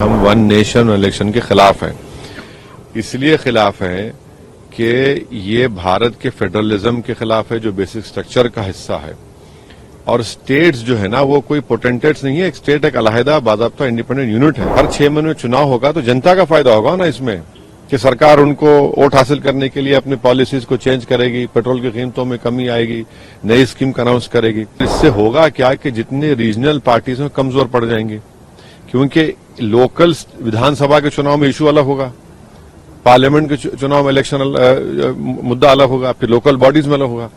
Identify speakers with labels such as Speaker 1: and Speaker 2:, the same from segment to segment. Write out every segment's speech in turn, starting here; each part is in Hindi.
Speaker 1: हम वन नेशन इलेक्शन के खिलाफ हैं। इसलिए खिलाफ हैं कि ये भारत के फेडरलिज्म के खिलाफ है, जो बेसिक स्ट्रक्चर का हिस्सा है। और स्टेट्स जो है ना, वो कोई पोटेंटेट्स नहीं है। एक स्टेट एक अलहदा बाज़ाब्ता इंडिपेंडेंट यूनिट है। हर 6 महीने में चुनाव होगा तो जनता का फायदा होगा ना इसमें, कि सरकार उनको वोट हासिल करने के लिए अपनी पॉलिसीज को चेंज करेगी, पेट्रोल की कीमतों में कमी आएगी, नई स्कीम का अनाउंस करेगी। इससे होगा क्या कि जितने रीजनल पार्टीज हैं कमजोर पड़ जाएंगे, क्योंकि लोकल विधानसभा के चुनाव में इशू अलग होगा, पार्लियामेंट के चुनाव में इलेक्शन मुद्दा अलग होगा, फिर लोकल बॉडीज में अलग होगा।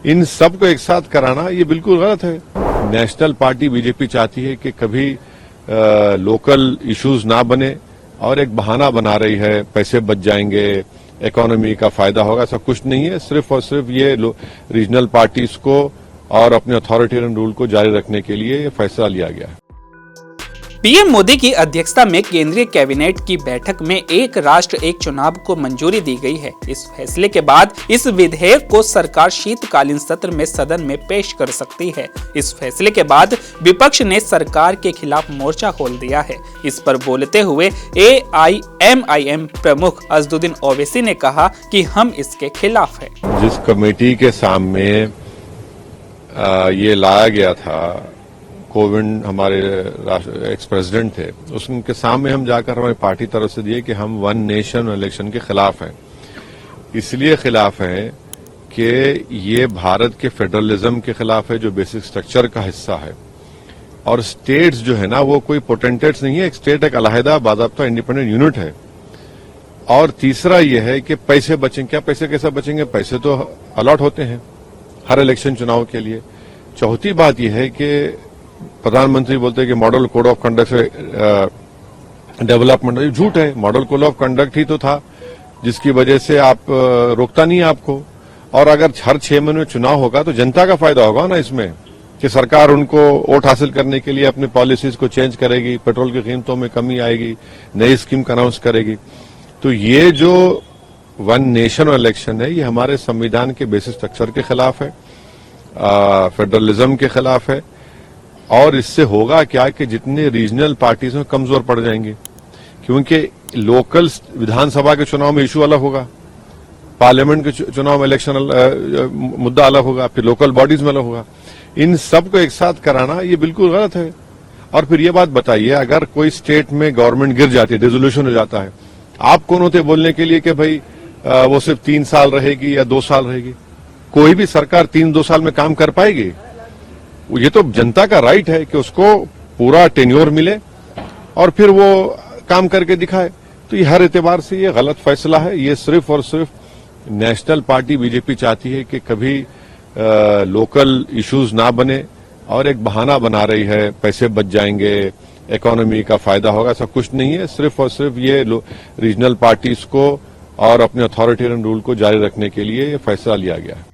Speaker 1: इन सब को एक साथ कराना ये बिल्कुल गलत है। नेशनल पार्टी बीजेपी चाहती है कि कभी लोकल इश्यूज ना बने और एक बहाना बना रही है, पैसे बच जाएंगे, इकोनॉमी का फायदा होगा। ऐसा कुछ नहीं है। सिर्फ और सिर्फ ये रीजनल पार्टीज को और अपने अथॉरिटेरियन रूल को जारी रखने के लिए ये फैसला लिया गया है।
Speaker 2: पीएम मोदी की अध्यक्षता में केंद्रीय कैबिनेट की बैठक में एक राष्ट्र एक चुनाव को मंजूरी दी गई है। इस फैसले के बाद इस विधेयक को सरकार शीतकालीन सत्र में सदन में पेश कर सकती है। इस फैसले के बाद विपक्ष ने सरकार के खिलाफ मोर्चा खोल दिया है। इस पर बोलते हुए AIMIM प्रमुख अजदुद्दीन ओवैसी ने कहा कि हम इसके खिलाफ हैं।
Speaker 1: जिस कमेटी के सामने ये लाया गया था, कोविंद हमारे एक्स प्रेसिडेंट थे, उसके सामने हम जाकर हमारी पार्टी तरफ से दिए कि हम वन नेशन इलेक्शन के खिलाफ हैं। इसलिए खिलाफ हैं कि ये भारत के फेडरलिज्म के खिलाफ है, जो बेसिक स्ट्रक्चर का हिस्सा है। और स्टेट्स जो है ना, वो कोई पोटेंटेट्स नहीं है। एक स्टेट एक अलहदा बाज़ाब्ता इंडिपेंडेंट यूनिट है। और तीसरा ये है कि पैसे बचेंगे। क्या पैसे कैसे बचेंगे? पैसे तो अलॉट होते हैं हर इलेक्शन चुनाव के लिए। चौथी बात यह है कि प्रधानमंत्री बोलते हैं कि मॉडल कोड ऑफ कंडक्ट से डेवलपमेंट, ये झूठ है। मॉडल कोड ऑफ कंडक्ट ही तो था जिसकी वजह से आप रोकता नहीं है आपको। और अगर हर 6 महीने में चुनाव होगा तो जनता का फायदा होगा ना इसमें, कि सरकार उनको वोट हासिल करने के लिए अपनी पॉलिसीज को चेंज करेगी, पेट्रोल की कीमतों में कमी आएगी, नई स्कीम का अनाउंस करेगी। तो ये जो वन नेशन इलेक्शन है, ये हमारे संविधान के बेसिक स्ट्रक्चर के खिलाफ है, फेडरलिज्म के खिलाफ है। और इससे होगा क्या कि जितने रीजनल पार्टीज हैं कमजोर पड़ जाएंगे, क्योंकि लोकल विधानसभा के चुनाव में इशू अलग होगा, पार्लियामेंट के चुनाव में इलेक्शन मुद्दा अलग होगा, फिर लोकल बॉडीज में अलग होगा। इन सब को एक साथ कराना ये बिल्कुल गलत है। और फिर ये बात बताइए, अगर कोई स्टेट में गवर्नमेंट गिर जाती है, डिसोल्यूशन हो जाता है, आप कौन होते बोलने के लिए कि भाई वो सिर्फ 3 साल रहेगी या 2 साल रहेगी? कोई भी सरकार 3-2 साल में काम कर पाएगी? ये तो जनता का राइट है कि उसको पूरा टेन्योर मिले और फिर वो काम करके दिखाए। तो ये हर एतबार से ये गलत फैसला है। ये सिर्फ और सिर्फ नेशनल पार्टी बीजेपी चाहती है कि कभी लोकल इश्यूज ना बने और एक बहाना बना रही है, पैसे बच जाएंगे, इकोनॉमी का फायदा होगा। ऐसा कुछ नहीं है। सिर्फ और सिर्फ ये रीजनल पार्टीज को और अपने अथॉरिटेरियन रूल को जारी रखने के लिए ये फैसला लिया गया है।